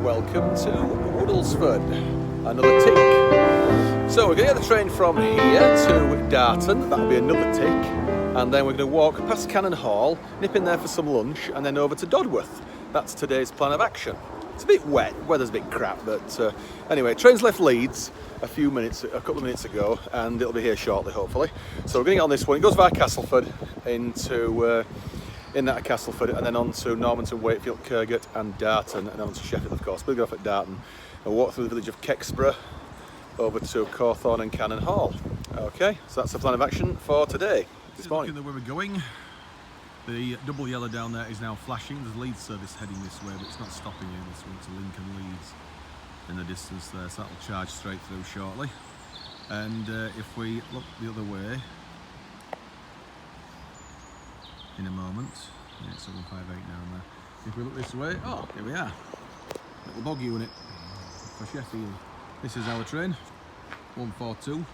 and welcome to Woodlesford, another tick. So we're going to get the train from here to Darton, that'll be another tick, and then we're going to walk past Cannon Hall, nip in there for some lunch, and then over to Dodworth. That's today's plan of action. It's a bit wet, weather's a bit crap, but anyway, train's left Leeds a couple of minutes ago, and it'll be here shortly, hopefully. So we're going to get on this one. It goes via Castleford into Castleford, and then on to Normanton, Wakefield, Kirkgate and Darton, and on to Sheffield, of course. We'll go off at Darton and walk through the village of Kexborough over to Cawthorne and Cannon Hall. Okay, so that's the plan of action for today, this morning. Looking at where we're going, the double yellow down there is now flashing. There's a Leeds service heading this way, but it's not stopping here. This one's to Lincoln Leeds in the distance there, so that'll charge straight through shortly. And if we look the other way, in a moment, yeah, it's 758 down there. If we look this way, oh, here we are. Little bog unit for Sheffield. This is our train, 142.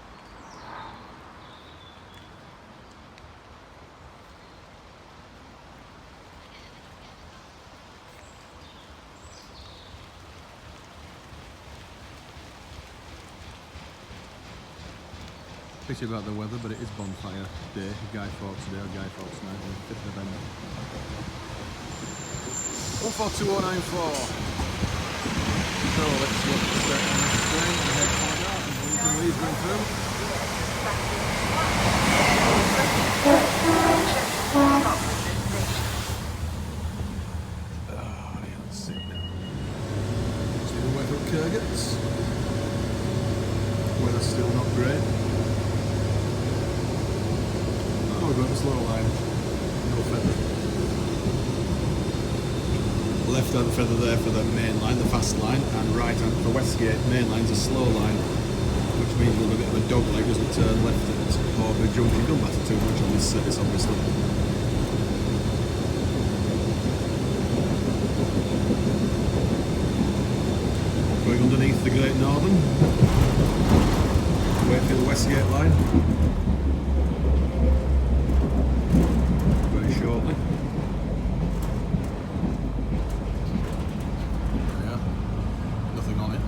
Pity about the weather, but it is bonfire day, Guy Fawkes Day, or Guy Fawkes Night, on the 5th of November. 142094. So let's look at the train and head for Darton. Lincoln Leeds going through. Oh, yeah, let's sit now. See the way from Kirkgate. Weather's still not great. We've got the slow line, no feather. Left hand feather there for the main line, the fast line, and right hand for Westgate. Main line's a slow line, which means we've got a bit of a dog leg as we turn left at Horbury Junction. Don't matter too much on this service, obviously. Going underneath the Great Northern, Wakefield Westgate line. Shortly. Yeah, nothing on it.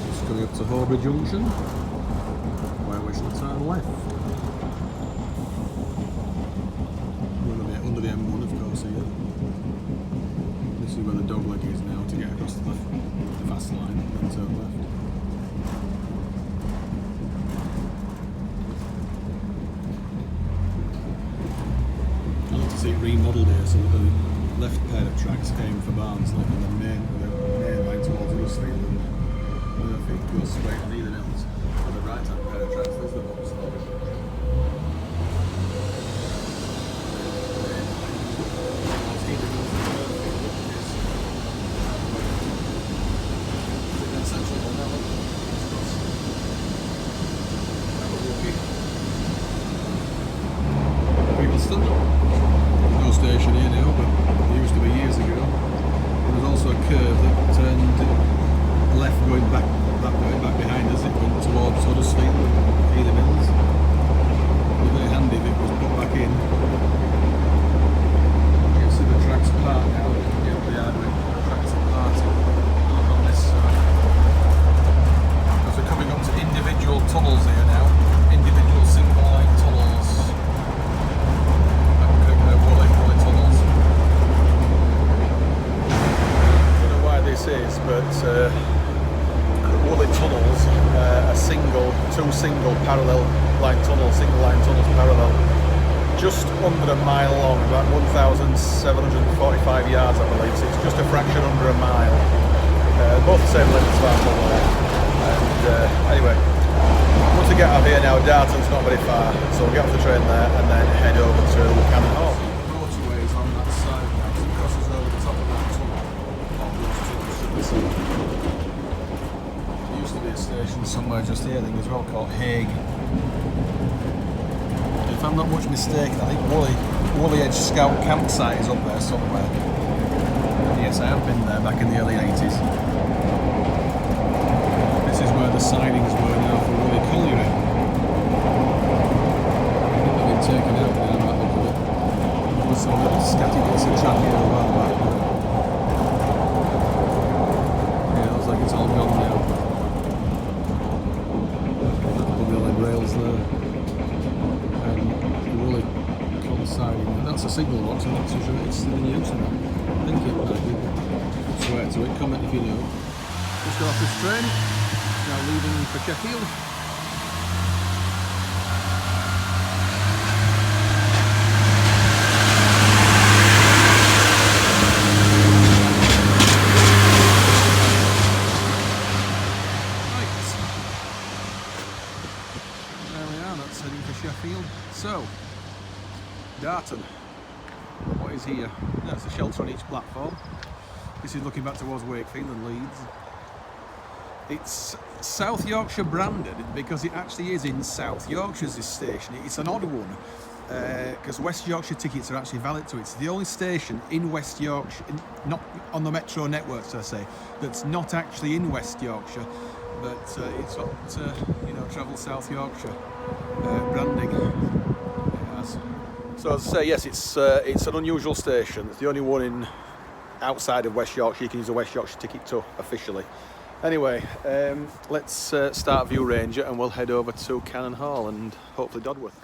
Just coming up to Horbury Junction, where we shall turn left. We're going to be under the M1, of course, here. This is where the dog leg is now to get across the fast line and turn left. I like to see it remodelled here so that the left pair of tracks came for Barnsley and the main line towards Woodlesford, and the other feet goes straight on either end. And the right hand pair of tracks, there's the box lorry. No station here now, but there used to be years ago. There was also a curve that turned left going back that way, back behind us. It went towards Huddersfield, Ely Mills. It would be very handy if it was put back in. You can see the tracks apart now. Yeah, they are doing tracks apart on this side. Because we're coming up to individual tunnels here now. Individual single line tunnels. This is, but Woolly tunnels are two single parallel line tunnels, single line tunnels parallel, just under a mile long, about 1,745 yards I believe, so it's just a fraction under a mile, both the same length as that tunnel there. And anyway, once we get out of here now, Darton's not very far, so we'll get off the train there and then head over to Cannon Hall. Motorways on that side now, so it crosses over the top of that tunnel. There used to be a station somewhere just here, I think, as well, called Hague. If I'm not much mistaken, I think Woolly Edge Scout campsite is up there somewhere. Yes, I have been there back in the early 80s. This is where the sidings were now for Willie Colliery. They've been taken out now, by the look of it. There was some little scatty bits of track here a while back. Yeah, it looks like it's all gone now. Little line rails there. And the Willie Colliery siding. And that's a signal box, I'm not so sure it's still in use now. I think it might be. Swear to it, comment if you know. Just got off this train, now leaving for Sheffield. Right. There we are, that's heading for Sheffield. So, Darton. What is here? That's a shelter on each platform. This is looking back towards Wakefield and Leeds. It's South Yorkshire branded because it actually is in South Yorkshire's this station. It's an odd one because West Yorkshire tickets are actually valid to it. It's the only station in West Yorkshire, not on the Metro network, so I say, that's not actually in West Yorkshire, but it's got Travel South Yorkshire branding. It has. So as I say, yes, it's an unusual station. It's the only one in outside of West Yorkshire you can use a West Yorkshire ticket to officially. Anyway, let's start View Ranger and we'll head over to Cannon Hall and hopefully Dodworth.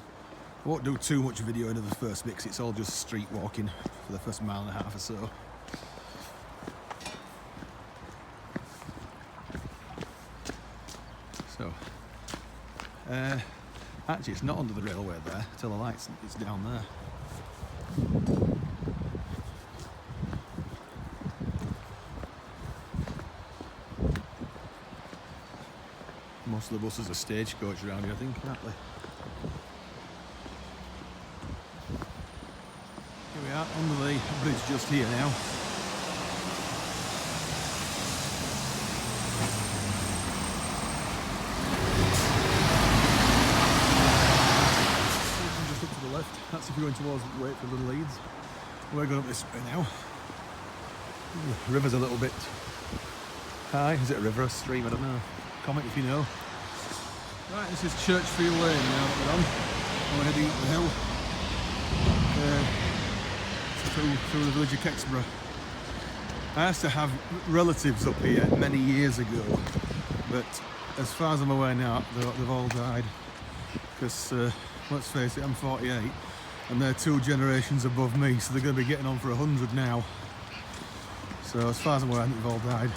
I won't do too much video into the first mix, it's all just street walking for the first mile and a half or so. So, actually it's not under the railway there, tell the lights, it's down there. Most of the buses are stagecoach around here, I think, aren't they? Here we are, under the bridge just here now. Just up to the left, that's if you're going towards Wakefield and Leeds. We're going up this way now. The river's a little bit high. Is it a river or a stream? I don't know. Comment if you know. Right, this is Churchfield Lane now that we're on. We're heading up the hill through the village of Kexborough. I used to have relatives up here many years ago, but as far as I'm aware now, they've all died. Because, let's face it, I'm 48 and they're 2 generations above me, so they're going to be getting on for 100 now. So as far as I'm aware, I think they've all died.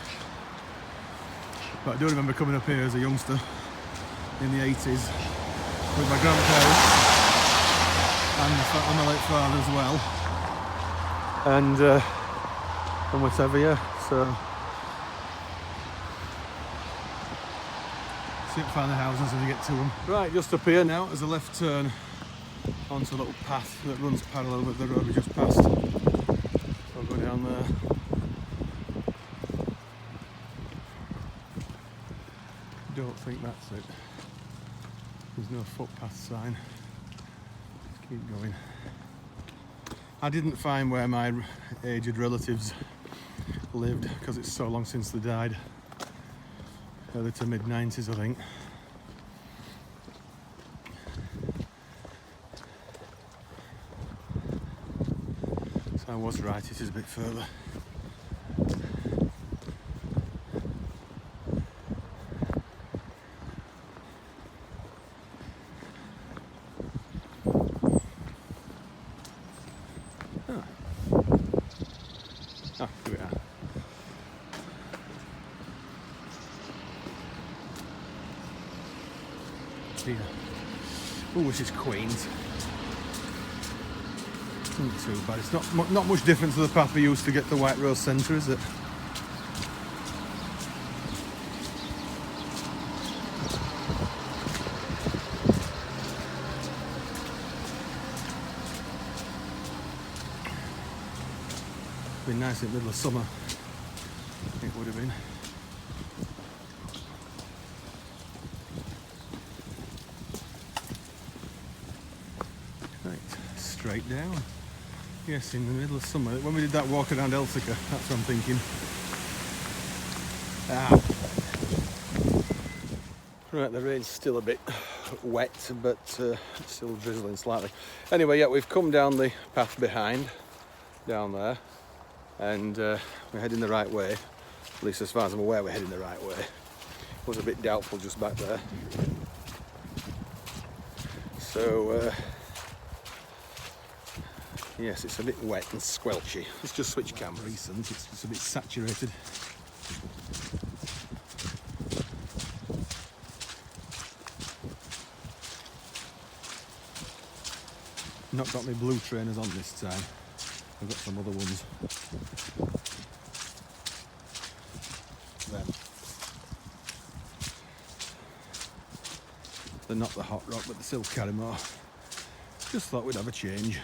But I do remember coming up here as a youngster in the 80s with my grandparents and my late father as well, and whatever, yeah. So see if you can find the houses as we get to them. Right, just up here now there's a left turn onto a little path that runs parallel with the road we just passed. So I'll go down there. Don't think that's it. There's no footpath sign. Let's keep going. I didn't find where my aged relatives lived because it's so long since they died. Early to mid-90s, I think. So I was right, it is a bit further. Oh, here we are. Here. Oh, this is Queen's. Isn't too bad. It's not much difference to the path we used to get to White Rose Centre, is it? Been nice in the middle of summer, it would have been. Right, straight down. Yes, in the middle of summer. When we did that walk around Eltica, that's what I'm thinking. Ah. Right, the rain's still a bit wet, but it's still drizzling slightly. Anyway, yeah, we've come down the path behind, down there, and we're heading the right way. At least as far as I'm aware, we're heading the right way. It was a bit doubtful just back there. So, yes, it's a bit wet and squelchy. Let's just switch camera. Recent, it's just a bit saturated. Not got my blue trainers on this time. I've got some other ones. Them. They're not the Hot Rock, but the Silk Carrymore. Just thought we'd have a change.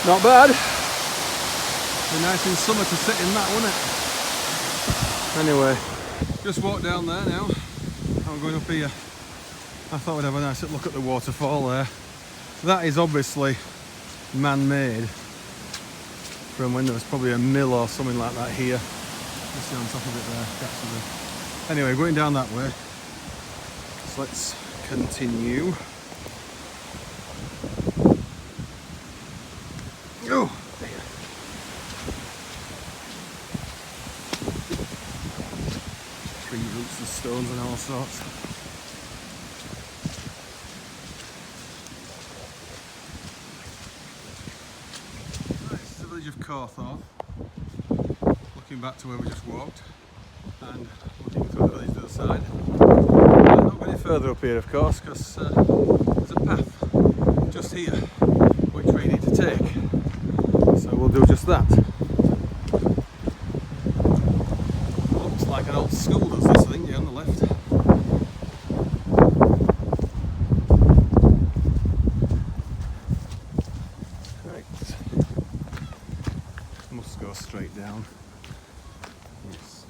Not bad. Be nice in summer to sit in that, wouldn't it? Anyway, just walked down there now. I'm going up here. I thought we'd have a nice look at the waterfall there. That is obviously man-made from when there was probably a mill or something like that here. You see on top of it there. That's the... Anyway, going down that way. So let's continue. Oh, there. Tree roots and stones and all sorts. Right, this is the village of Cawthorne. Looking back to where we just walked and looking through the village to the side. Not go any further up here, of course, because there's a path just here which we need to take. So we'll do just that. Looks like an old school does this thing here on the left. Right. Must go straight down. Yes,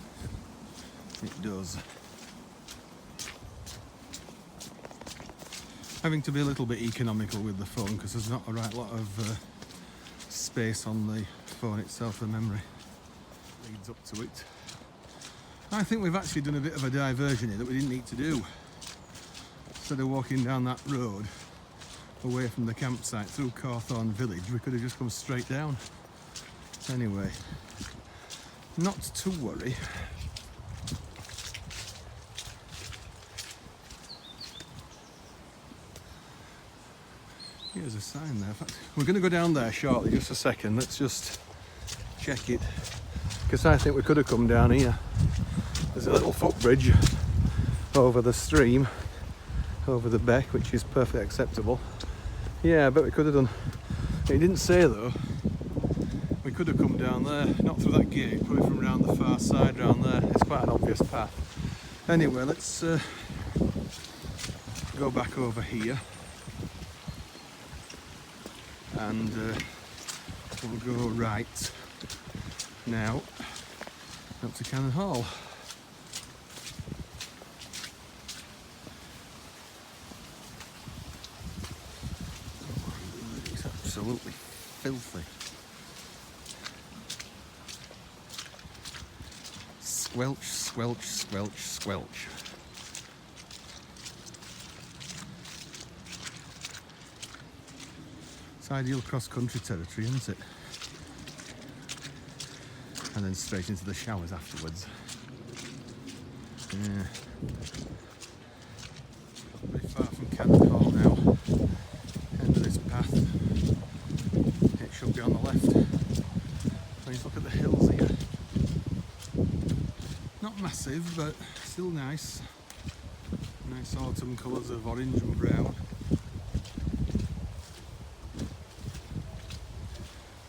it does. Having to be a little bit economical with the phone because there's not a right lot of space on the phone itself, the memory leads up to it. I think we've actually done a bit of a diversion here that we didn't need to do. Instead of walking down that road away from the campsite through Cawthorne village, we could have just come straight down. Anyway, not to worry. Here's a sign there. In fact, we're going to go down there shortly, just a second. Let's just check it. Because I think we could have come down here. There's a little footbridge over the stream, over the beck, which is perfectly acceptable. Yeah, I bet we could have done. It didn't say though. We could have come down there, not through that gate, probably from around the far side round there. It's quite an obvious path. Anyway, let's go back over here. And we'll go right now up to Cannon Hall. It's absolutely filthy. Squelch, squelch, squelch, squelch. Ideal cross-country territory, isn't it? And then straight into the showers afterwards. Yeah. Not very far from Cannon Hall now. End of this path. It should be on the left. Please look at the hills here. Not massive, but still nice. Nice autumn colours of orange and brown.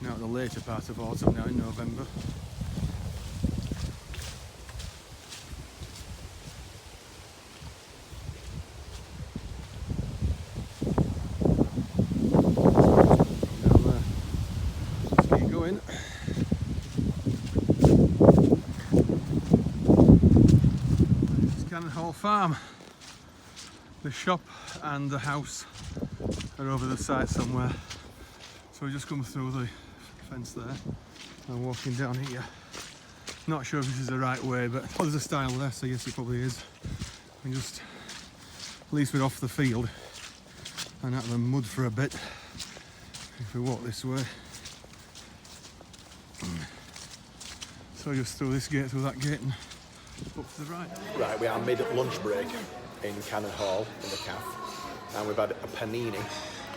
Now at the later part of autumn, now in November. Down there. Let's keep going. This is Cannon Hall Farm. The shop and the house are over the side somewhere. So we just come through the fence there I'm walking down here. Not sure if this is the right way, but oh, there's a stile there, so yes, it probably is. And just, at least we're off the field and out of the mud for a bit. If we walk this way. So just through this gate, through that gate, and up to the right. Right, we are mid-lunch break in Cannon Hall in the cafe, and we've had a panini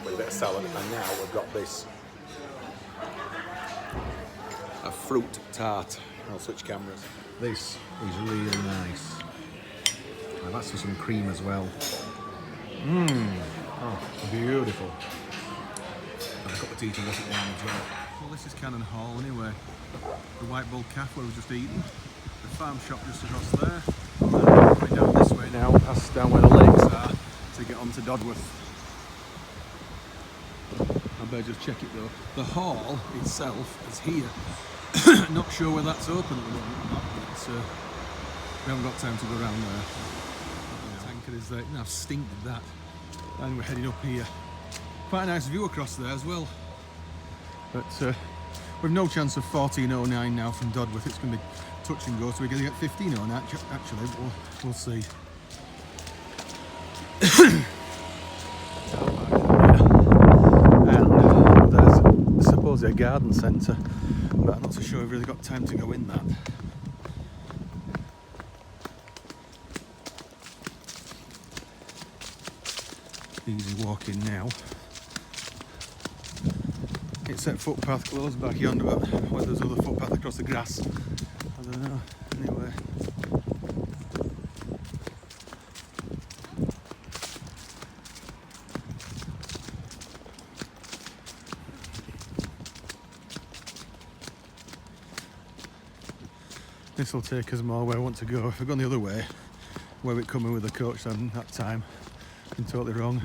with a bit of salad, and now we've got this, a fruit tart. I'll switch cameras. This is really nice. I've asked for some cream as well. Oh, beautiful. And a cup of tea to wash it down as well. Well, this is Cannon Hall anyway. The White Bull Cafe where we've just eaten. The farm shop just across there. And we're going down this way now, past down where the lakes are, to get onto Dodworth. I better just check it though. The hall itself is here. Not sure where that's open at the moment, but we haven't got time to go around there. The tanker is there. I've stinted that. And we're heading up here. Quite a nice view across there as well. But we've no chance of 14:09 now from Dodworth. It's going to be touch and go, so we're going to get 15:09 actually, but we'll see. And there's supposedly a garden centre, but I'm not so sure we've really got time to go in that. Easy walking now. It's that footpath closed back yonder, but whether there's other footpath across the grass, I don't know. Anyway. This will take us more where I want to go. If we've gone the other way, where we're coming with the coach then that time, I'm totally wrong.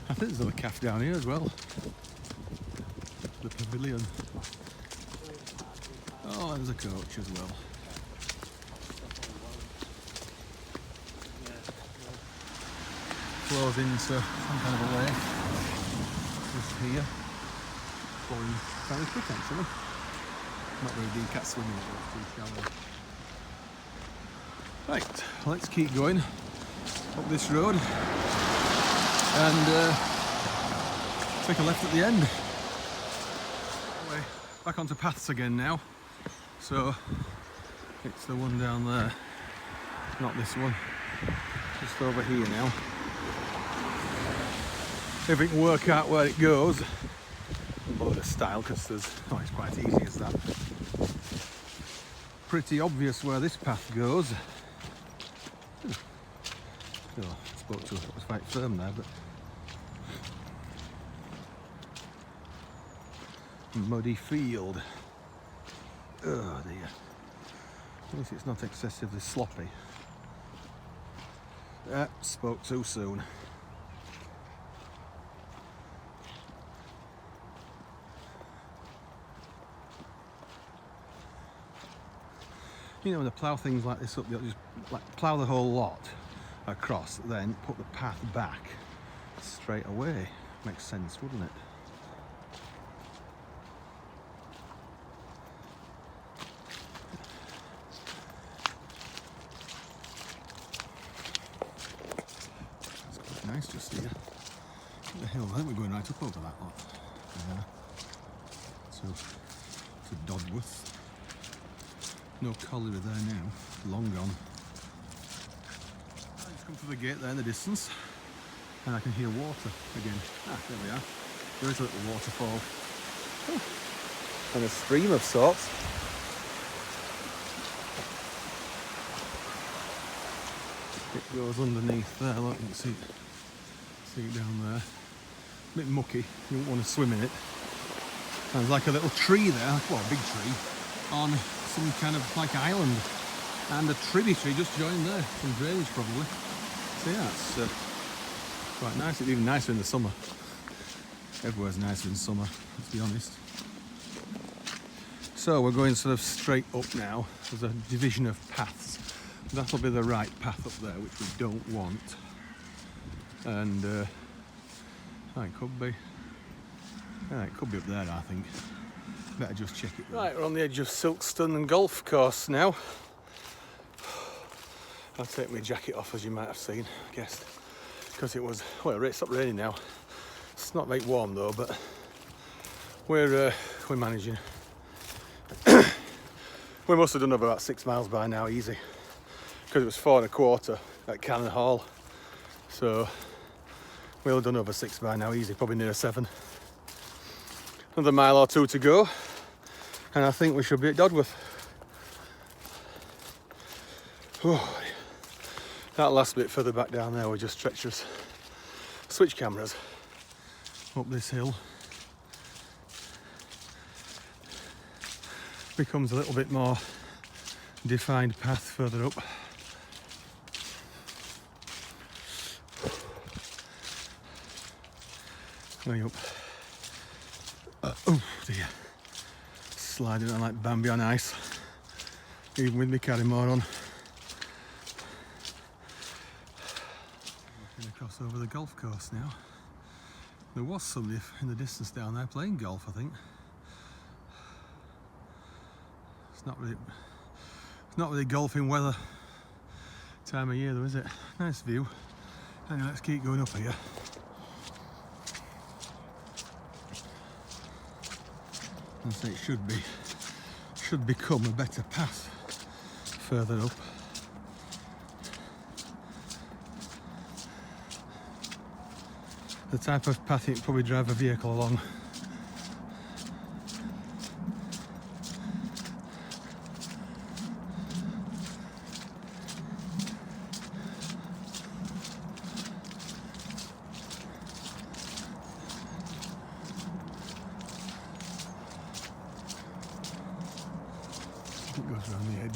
I think there's another cafe down here as well. The pavilion. Oh, there's a coach as well. Flows into some kind of a lake. Just here. Flowing fairly quick actually. Not very deep, cat swimming at all, too shallow. Right, let's keep going up this road and take a left at the end. Anyway, back onto paths again now. So it's the one down there, not this one. Just over here now. If we can work out where it goes. Follow the style because there's, oh, it's quite easy as that. Pretty obvious where this path goes. Oh, I spoke to it, it was quite firm there, but muddy field. Oh dear. At least it's not excessively sloppy. Spoke too soon. You know, when they plough things like this up, they'll just like plough the whole lot across, then put the path back straight away. Makes sense, wouldn't it? It's quite nice just here. What the hill? I think we're going right up over that lot. Yeah. So, to Dodworth. No colliery there now, long gone. I just come through the gate there in the distance and I can hear water again. Ah, there we are. There is a little waterfall. Oh. And a stream of sorts. It goes underneath there, look, you can see it down there. A bit mucky, you wouldn't want to swim in it. Sounds like a little tree there, well, a big tree, on some kind of like island, and a tributary just joined there, some drainage probably. So yeah, it's quite nice. It's even nicer in the summer. Everywhere's nicer in summer, let's be honest. So we're going sort of straight up now. There's a division of paths. That'll be the right path up there, which we don't want. And it could be. Yeah, it could be up there, I think. Better just check it. Right, we're on the edge of Silkstone Golf Course now. I'll take my jacket off, as you might have seen, I guessed, because it was, well, it stopped raining now. It's not very warm though, but we're managing. We must have done over about 6 miles by now, easy, because it was 4 1/4 at Cannon Hall. So we'll have done over 6 by now, easy, probably near 7. Another mile or 2 to go, and I think we should be at Dodworth. Oh, that last bit further back down there were just treacherous switch cameras up this hill. Becomes a little bit more defined path further up. Going up. Oh dear. Sliding on like Bambi on ice. Even with me carrying more on. Walking across over the golf course now. There was somebody in the distance down there playing golf, I think. It's not really golfing weather time of year though, is it? Nice view. Anyway, let's keep going up here. And so it should become a better path further up. The type of path you'd probably drive a vehicle along. It goes around the edge.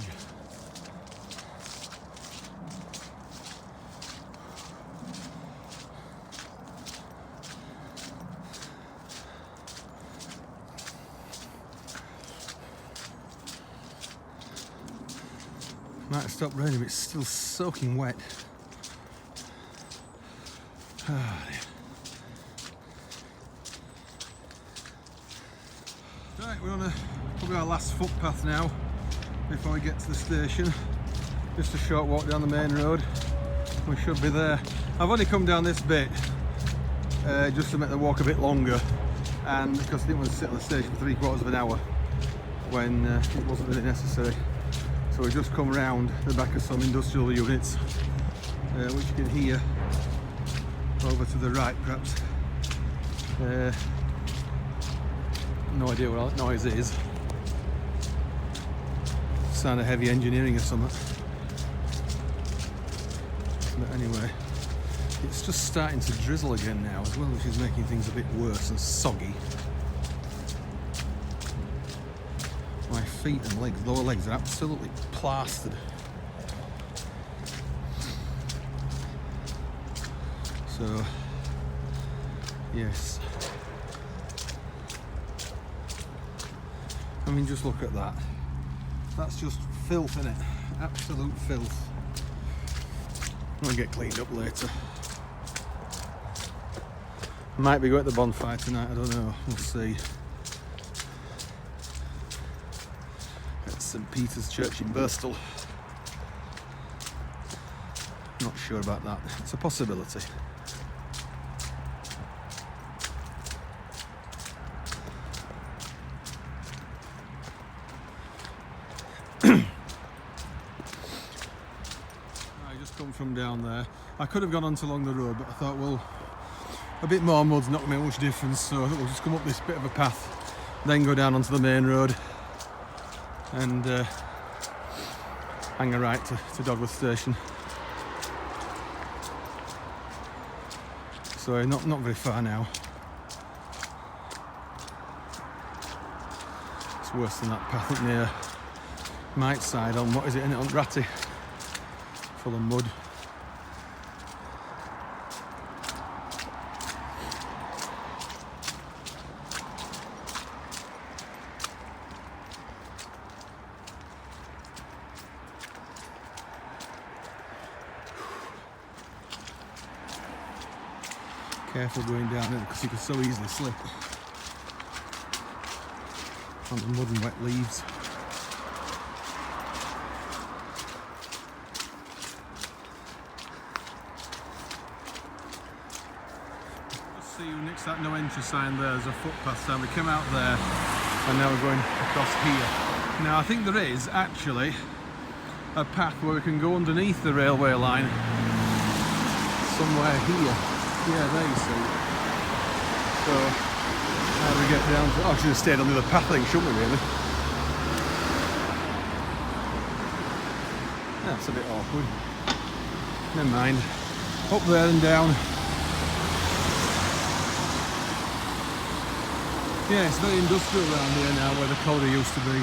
Might have stopped raining, but it's still soaking wet. Oh, dear. Right, we're on probably our last footpath now before we get to the station. Just a short walk down the main road. We should be there. I've only come down this bit just to make the walk a bit longer, and because I didn't want to sit on the station for 3/4 of an hour when it wasn't really necessary. So we just come round the back of some industrial units, which you can hear over to the right perhaps. No idea what that noise is. Sound of heavy engineering or something. But anyway, it's just starting to drizzle again now as well, which is making things a bit worse and soggy. My feet and legs, lower legs, are absolutely plastered. So, yes. I mean, just look at that. That's just filth, isn't it? Absolute filth. I'll get cleaned up later. Might be going to the bonfire tonight, I don't know. We'll see. At St Peter's Church in Birstall. Not sure about that. It's a possibility. Come from down there. I could have gone on along the road, but I thought, well, a bit more mud's not going to make much difference, so I thought we'll just come up this bit of a path, then go down onto the main road and hang a right to Dodworth station. So not very far now. It's worse than that path up near Mite's side on, what is it, in it, on Ratty? Full of mud. Careful going down it because you could so easily slip. on the mud and wet leaves. See you next to that no entry sign there, there's a footpath down. We came out there and now we're going across here. Now I think there is actually a path where we can go underneath the railway line somewhere here. Yeah, there you see. So how do we get down to, oh, I should have stayed on the other path thing, shouldn't we really? That's a bit awkward. Never mind. Up there and down. Yeah, it's very industrial around here now where the colliery used to be.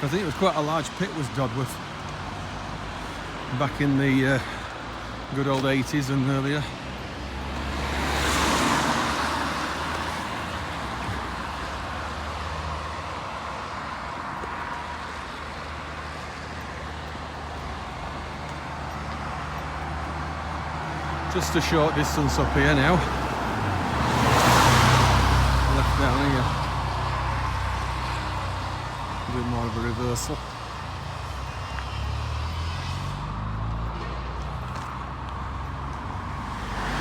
I think it was quite a large pit, was Dodworth, back in the good old 80s and earlier. Just a short distance up here now. Left down here. A bit more of a reversal.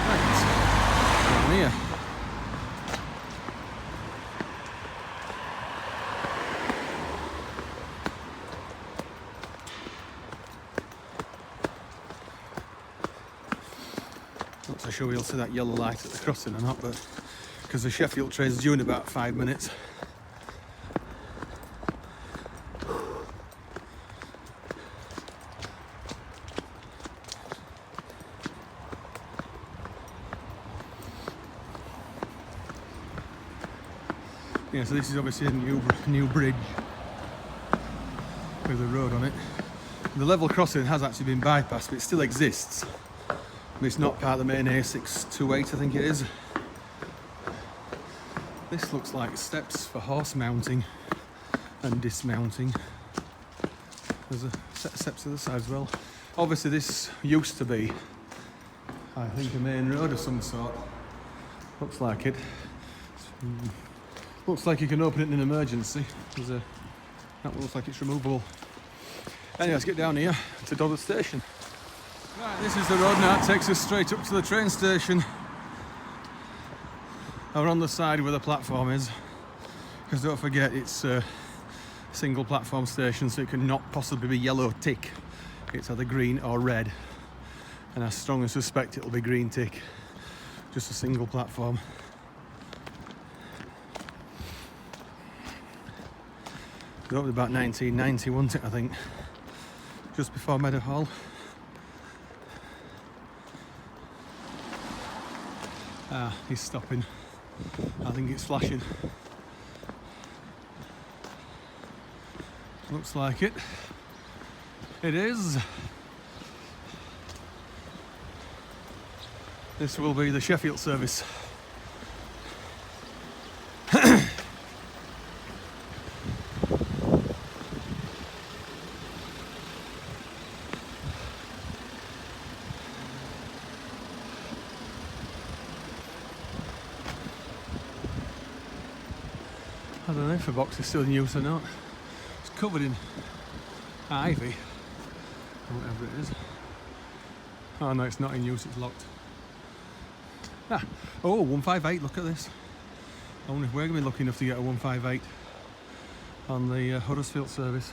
Right, down here. Not so sure we'll see that yellow light at the crossing or not, but because the Sheffield train's due in about 5 minutes. Yeah, so this is obviously a new bridge with a road on it. The level crossing has actually been bypassed, but it still exists. But it's not part of the main A628, I think it is. This looks like steps for horse mounting and dismounting. There's a set of steps to the side as well. Obviously this used to be, I think, a main road of some sort. Looks like it. Looks like you can open it in an emergency. That looks like it's removable. Anyway, let's get down here to Dodworth station. Right, this is the road now. It takes us straight up to the train station. Or on the side where the platform is. Because don't forget, it's a single platform station, so it can not possibly be yellow tick. It's either green or red. And I strongly suspect it'll be green tick. Just a single platform. It was opened about 1990, wasn't it, I think? Just before Meadowhall. Ah, he's stopping. I think it's flashing. Looks like it. It is. This will be the Sheffield service. I don't know if the box is still in use or not. It's covered in ivy, or whatever it is. Oh no, it's not in use, it's locked. Ah, oh, 158, look at this. I wonder if we're going to be lucky enough to get a 158 on the Huddersfield service.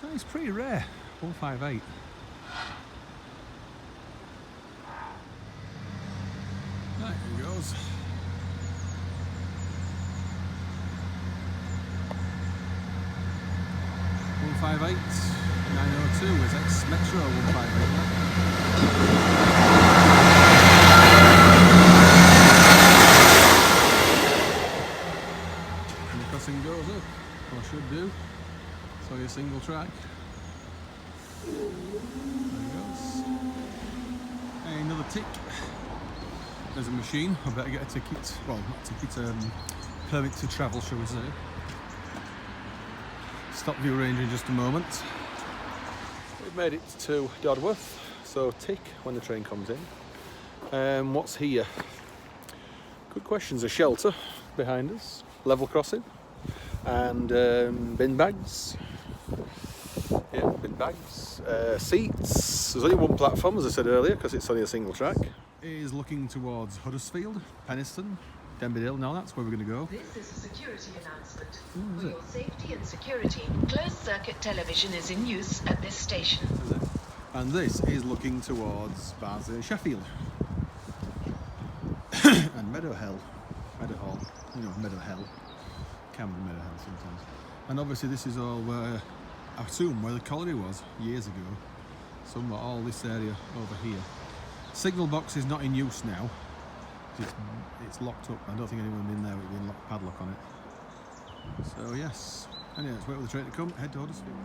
That is pretty rare, 158. Right, here he goes. .158 902 is ex-Metro 158. And the crossing goes up, or should do. So your single track. There he goes. Hey, another tick. There's a machine. I better get a ticket. Well, not a ticket, permit to travel, shall we say. Stop view range in just a moment. We've made it to Dodworth, so tick when the train comes in. What's here? Good questions. A shelter behind us, level crossing, and bin bags. Yeah, bin bags. Seats. There's only one platform, as I said earlier, because it's only a single track. Is looking towards Huddersfield, Penistone, Denbydale. Now that's where we're going to go. This is a security announcement. For your safety and security, closed circuit television is in use at this station. And this is looking towards Barnsley and Sheffield. And Meadowhall, you know, Meadowhall, Cameron Meadowhall sometimes. And obviously this is all where, I assume, where the colliery was years ago. Somewhere, all this area over here. Signal box is not in use now. It's locked up. I don't think anyone in there with a padlock on it. So yes, anyway, let's wait for the train to come, head to Huddersfield.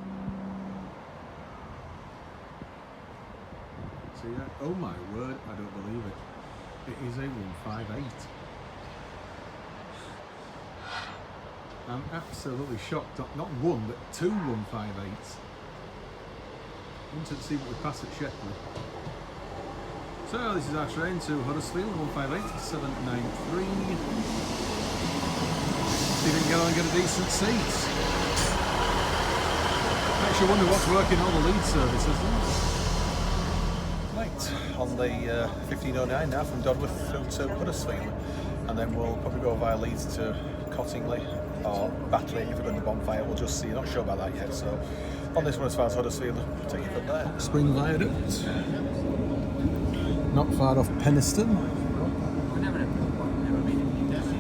See that? Oh my word, I don't believe it. It is a 158. I'm absolutely shocked. Not one, but two 158s. Wanted to see what we pass at Shepley. So this is our train to Huddersfield, 158 793. See if we can get on and get a decent seat. Makes you wonder what's working all the lead services. Right, on the 1509 now from Dodworth through to Woodlesford, and then we'll probably go via Leeds to Cottingley or Batley if we're going to Bonfire. We'll just see, not sure about that yet. So on this one as far as Huddersfield, we'll take it from there. Spring Viaduct, not far off Penistone.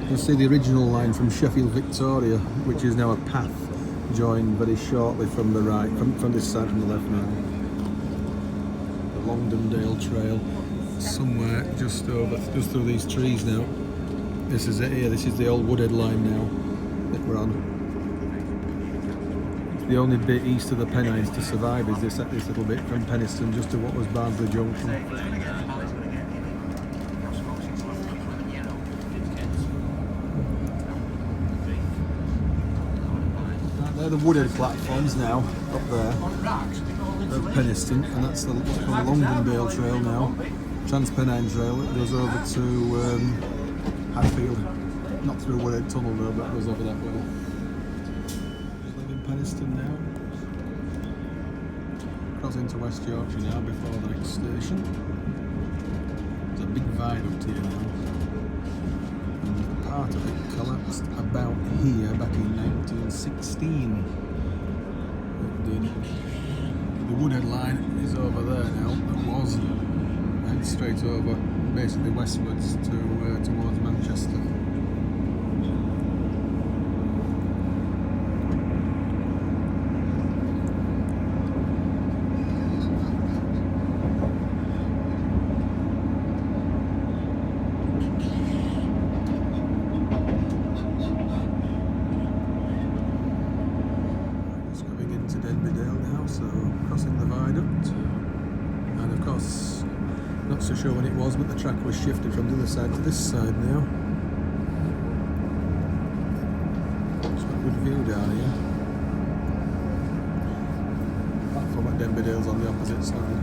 You'll see the original line from Sheffield Victoria, which is now a path joined very shortly from the right, from this side, from the left now. Longdendale Trail, somewhere just through these trees now. This is it here. This is the old Woodhead line now that we're on. It's the only bit east of the Pennines to survive is this little bit from Penistone just to what was Barnsley Junction. They're the Woodhead platforms now up there. Of Penistone, and that's what's called the Longdendale Trail now. Trans-Pennine Trail. It goes over to Hadfield, not through Woodhead Tunnel though, but it goes over that way. Just leaving Penistone now. Crossing to West Yorkshire now before the next station. There's a big viaduct here now. And part of it collapsed about here back in 1916. It did. The Woodhead line is over there now. It was head straight over, basically westwards to towards Manchester. Not so sure when it was, but the track was shifted from the other side to this side now. It's got a good view down here. Platform at Denbydale's on the opposite side.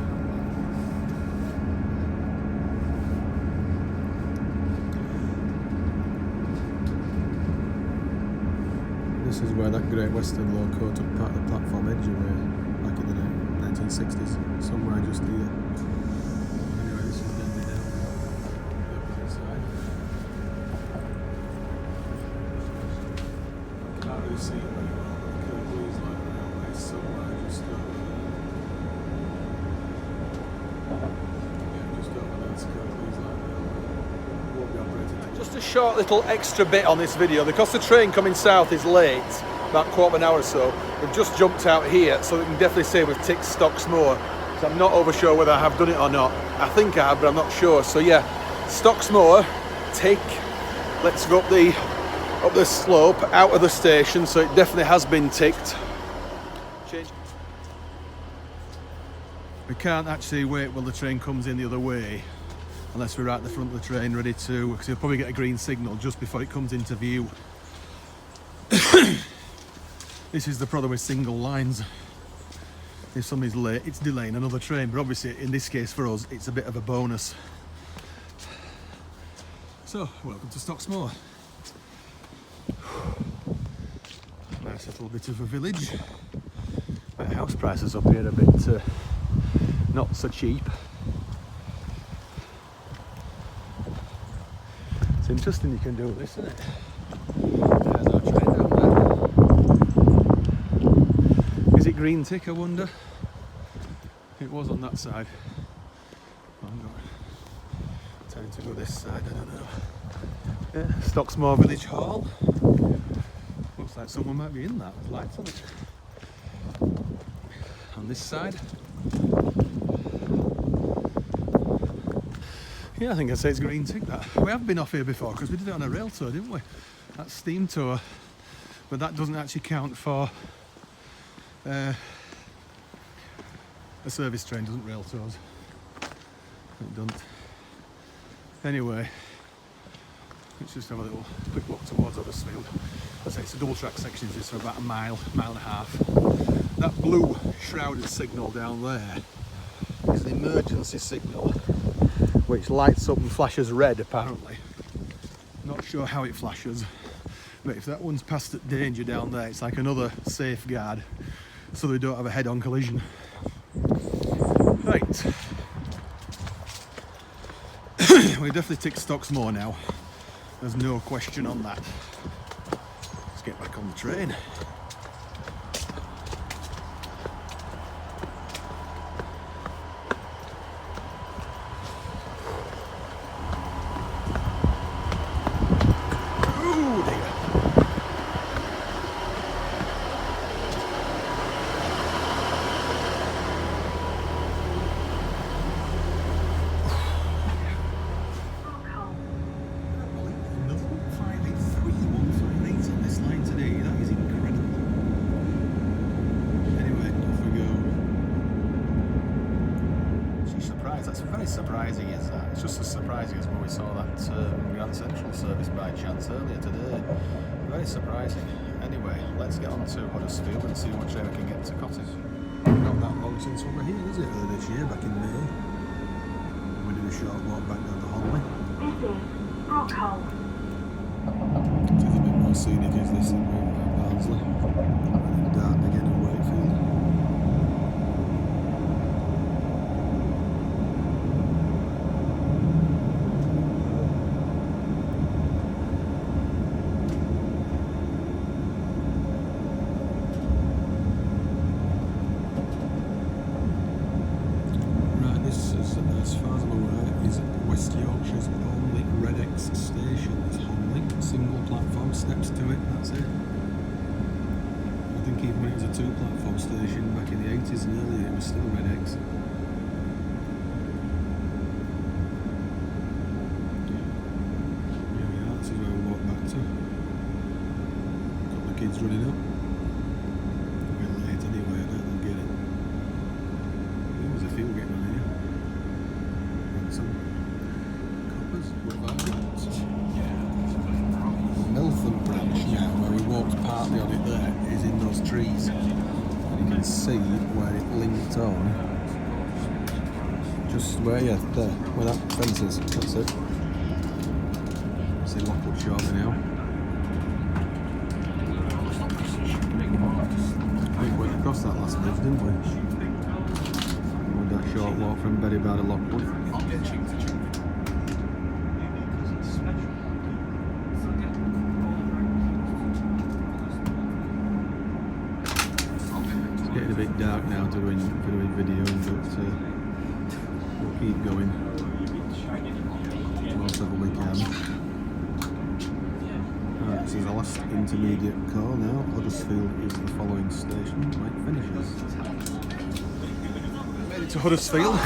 This is where that Great Western loco took part of the platform edge away back in the 1960s, somewhere just here. See it when Kirklees like that. It's somewhere just over there. Kirklees like that. Won't be operating. Just a short little extra bit on this video because the train coming south is late, about a quarter of an hour or so. We've just jumped out here, so we can definitely say we've ticked Stocksmoor. So I'm not over sure whether I have done it or not. I think I have, but I'm not sure. So yeah, Stocksmoor, tick. Let's go up the slope out of the station, so it definitely has been ticked. We can't actually wait while the train comes in the other way unless we're right at the front of the train ready to, because you'll probably get a green signal just before it comes into view. This is the problem with single lines. If somebody's late, it's delaying another train, but obviously in this case for us it's a bit of a bonus. So, welcome to Stocksmore. Nice little bit of a village. But house prices up here are a bit not so cheap. It's interesting you can do this, isn't it? There's our train down there. Is it green tick, I wonder? It was on that side. I'm not trying to go this side, I don't know. Yeah, Stocksmore Village Hall. Looks like someone might be in that with lights on it. On this side. Yeah, I think I'd say it's green tick that. We have been off here before because we did it on a rail tour, didn't we? That steam tour. But that doesn't actually count for a service train, doesn't rail tours? It doesn't. Anyway, let's just have a little quick walk towards Woodlesford. As I say, it's a double track section, it's for about a mile and a half. That blue shrouded signal down there is the emergency signal, which lights up and flashes red apparently. Not sure how it flashes, but if that one's passed at danger down there, it's like another safeguard so they don't have a head-on collision. Right. We definitely tick Stocksmore now. There's no question on that. Let's get back on the train. Oh dear. Surprising is that? It's just as surprising as when we saw that Grand Central service by chance earlier today. Very surprising. Anyway, let's get on to Huddersfield and see what train we can get to Cottage. Not that long since we were here, is it? Earlier this year, back in May. We did a short walk back down to Honley. This is Brockholt. It's a bit more scenic as this than Barnsley. And then Darton again and Wakefield. As far as I'm aware, is West Yorkshire's only Redex station. It's Honley, single platform, steps to it, that's it. I think even when it was a two platform station back in the 80s and earlier, it was still Redex. Here we are, this is where we walk back to. A couple of kids running up. A bit late anyway, I don't get it. There was a few getting on here. Some coppers. Milford branch now, where we walked partly on it there, is in those trees. And you can see where it linked on. Just where, yeah, there, where that fence is. That's it. See Lockwood shortly now. I think we went across that last bridge, didn't we? That short walk from Berrybar to Lockwood. It's getting a bit dark now doing videoing, but we'll keep going. Whatever we can. Alright, this is our last intermediate call now. Huddersfield is the following station. Right, finishes. To Huddersfield,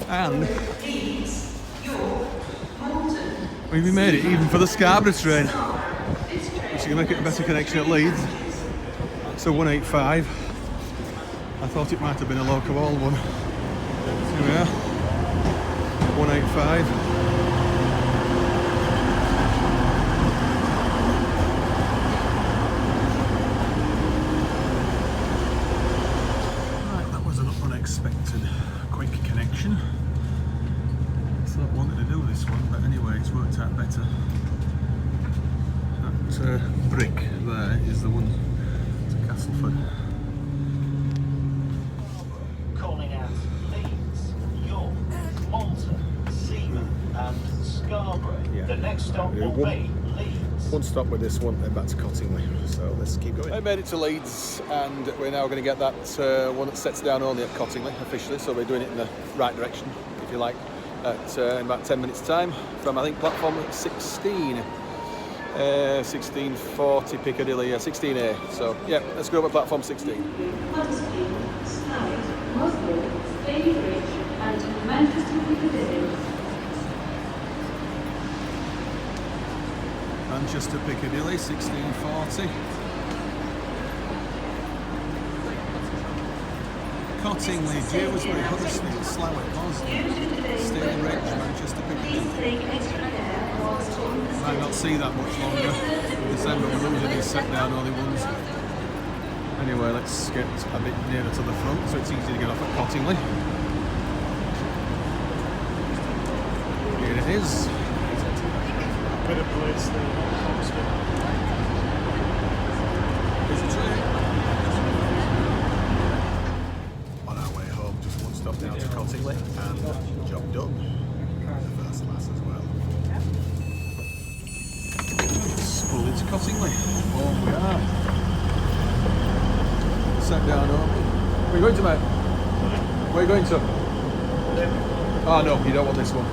and we've made it even for the Scarborough train, which is going to make it a better connection at Leeds. So 185. I thought it might have been a local haul one. Here we are, 185. Unexpected quick connection. So I wanted to do this one, but anyway, it's worked out better brick there is the one to Castleford. Calling out Leeds, York, Malta, Seaman and Scarborough. Yeah. The next stop will be Leeds. One stop with this one, then back to Cottingley. So let's keep going. I made it to Leeds, and we're now going to get that one that sets down only at Cottingley officially. So we're doing it in the right direction, if you like, in about 10 minutes' time from I think platform 16, 1640 Piccadilly, 16A. So yeah, let's go over platform 16. Huddersfield, Slough, Moscow, Stanbridge and Manchester Piccadilly. Manchester Piccadilly, 1640. Cottingley, Dewsbury, Huddersfield, Slough, Stanbridge, Manchester Piccadilly. Might not see that much longer. In December we're losing these set down only ones. Anyway, let's get a bit nearer to the front so it's easy to get off at Cottingley. Here it is. Better place than Oxford. On our way home, just one stop down to Cottingley, and job done. First class as well. Let's pull into Cottingley. Home we are. Set down home. Where are you going to, mate? Where are you going to? Oh no, you don't want this one.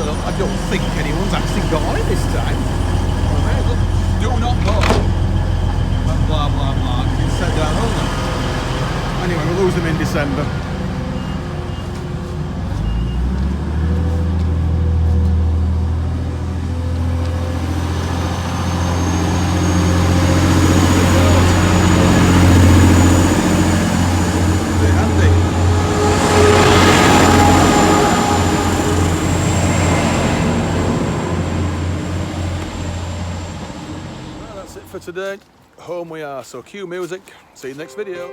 I don't think anyone's actually got on it this time. Alright, look, do not go. Blah blah blah. It's set down only. Anyway, we'll lose them in December. For today, home we are, so cue music, see you next video.